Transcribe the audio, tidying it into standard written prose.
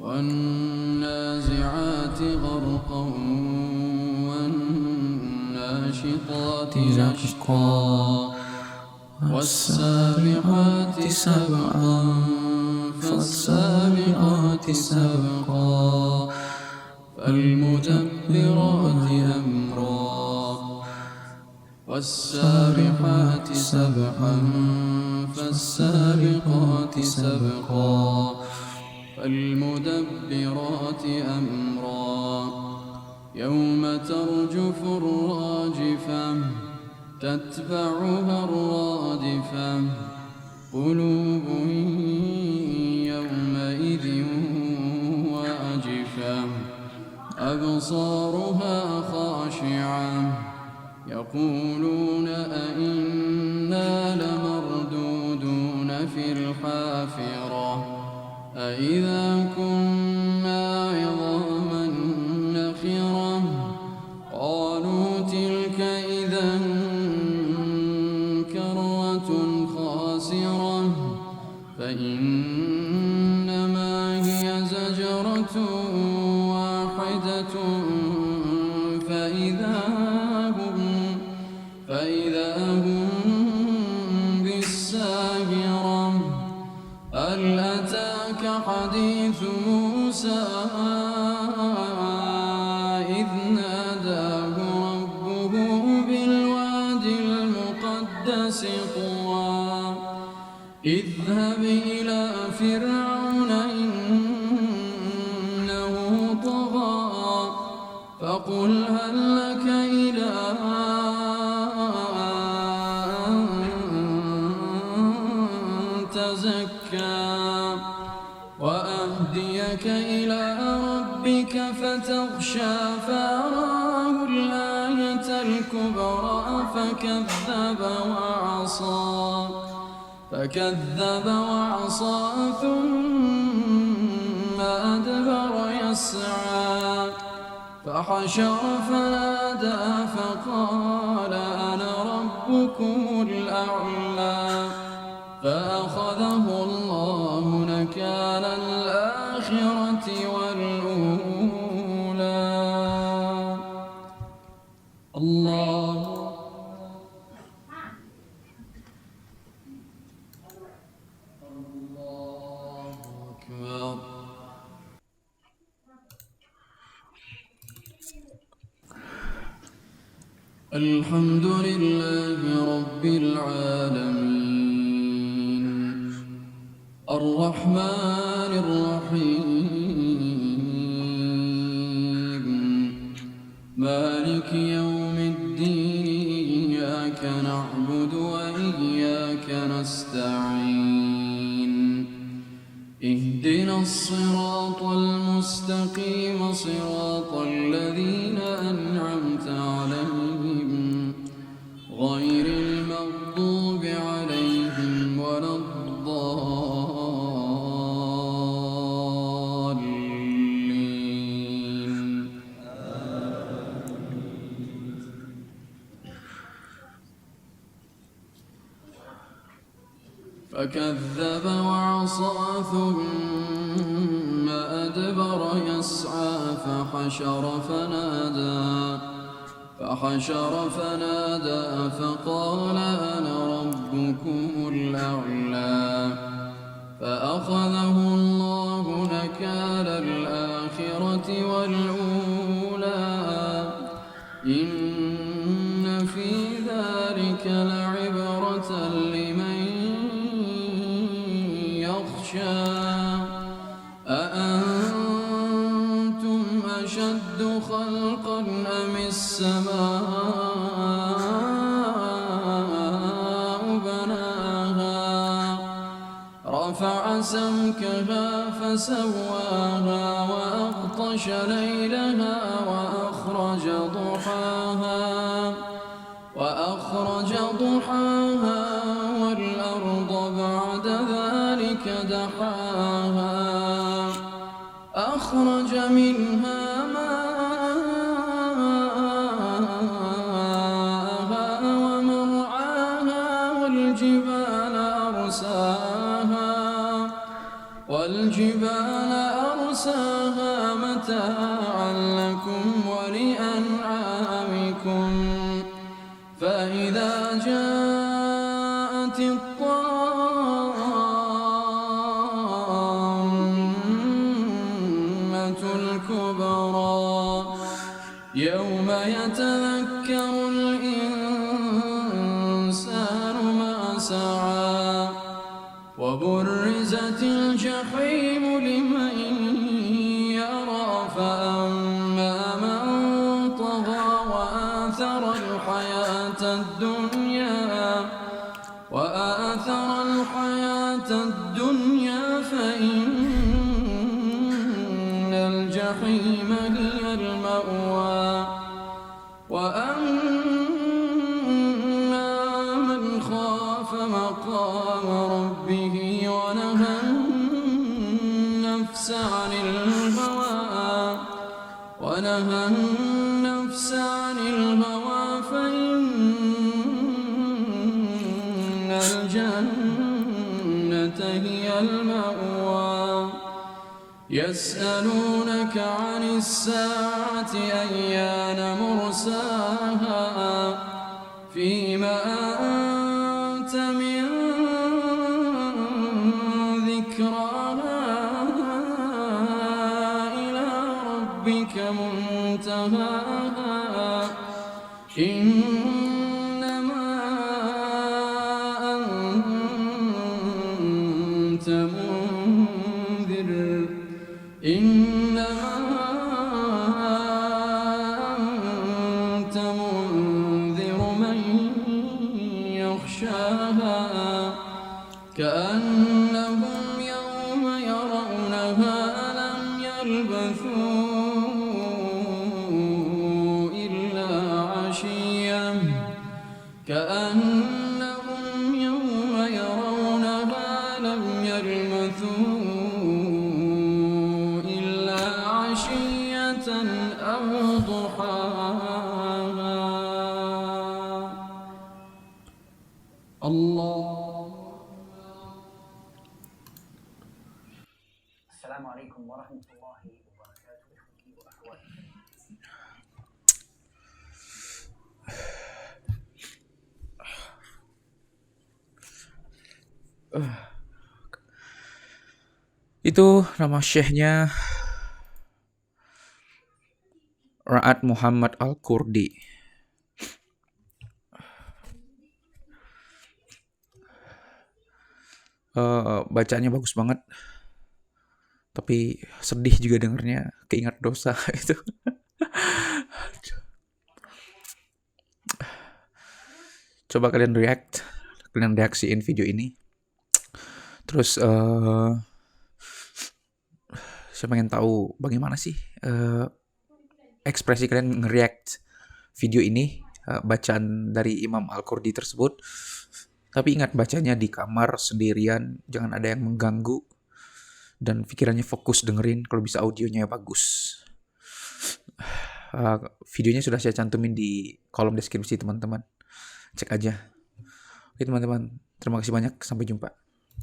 والنازعات غرقا والناشطات نشطا والسابحات سبقا فالسابقات سبقا فالمدبرات أمرا والسابحات سبحا فالسابقات سبقا فالمدبرات أمرا يوم ترجف الراجفة تتبعها الرادفة قلوب يومئذ واجفة أبصارها خاشعة يقولون أئنا لمردودون في الحافرة أئذا كنا عظاما نخرة قالوا تلك إذا كرة خاسرة فإنما هي زجرة واحدة فإذا هم بالساهرة هل أتاك حديث موسى إذ ناداه ربه بالواد المقدس طوى اذهب إلى فرعون إنه طغى فقل هل لك إلى أن تزكى وأهديك إلى ربك فتخشى فأراه الآية الكبرى فكذب وعصى ثم أدبر يسعى فحشر فنادى فقال أنا ربكم الأعلى فأخذه الله نكال الآخرة والأولى. الله أكبر. الحمد لله رب العالمين الرحمن الرحيم مالك يوم الدين إياك نعبد وإياك نستعين اهدنا الصراط المستقيم صراط الذين أنعمت عليهم غير المغضوب عليهم ولا الضالين. فكذب وعصى ثم أدبر يسعى فحشر فنادى فقال أنا ربكم الأعلى فأخذه الله نكال الآخرة والأولى إن في ذلك لعبرة لمن يخشى أأنتم أشد خلقا أم السماء بناها رفع سمكها فسواها وأغطش ليلها وأخرج ضحاها والأرض بعد ذلك دحاها أخرج منها ماءها ومرعاها والجبال أرساها والجبال أرساها متاعا لكم ولأنعامكم فإذا جاءت الطامة الكبرى يوم يتذكر الإنسان ما سعى وبرزت الجحيم لمن يرى فأما من طغى وآثر الحياة الدنيا فإن الجحيم هي المأوى وأما من خاف مقام ربه ونهى النفس عن الهوى فإن الجنة هي المأوى يسألونك عن الساعة أيان مرساها فيما أنت من ذكراها إلى ربك منتهاها إنما أنت منذر من يخشاها كأنهم يوم يرونها لم يلبثوا إلا عشية أو ضحاها الله. السلام عليكم ورحمة الله وبركاته إخوتي وأخواتي. Itu nama syekhnya Ra'ad Muhammad Al-Kurdi. Bacaannya bagus banget, tapi sedih juga dengernya, keingat dosa itu. Coba kalian reaksiin video ini. Terus saya pengen tahu bagaimana sih ekspresi kalian nge-react video ini, bacaan dari Imam Al-Kurdi tersebut. Tapi ingat, bacanya di kamar sendirian, jangan ada yang mengganggu, dan pikirannya fokus dengerin, kalau bisa audionya bagus. Videonya sudah saya cantumin di kolom deskripsi teman-teman, cek aja. Oke teman-teman, terima kasih banyak, sampai jumpa.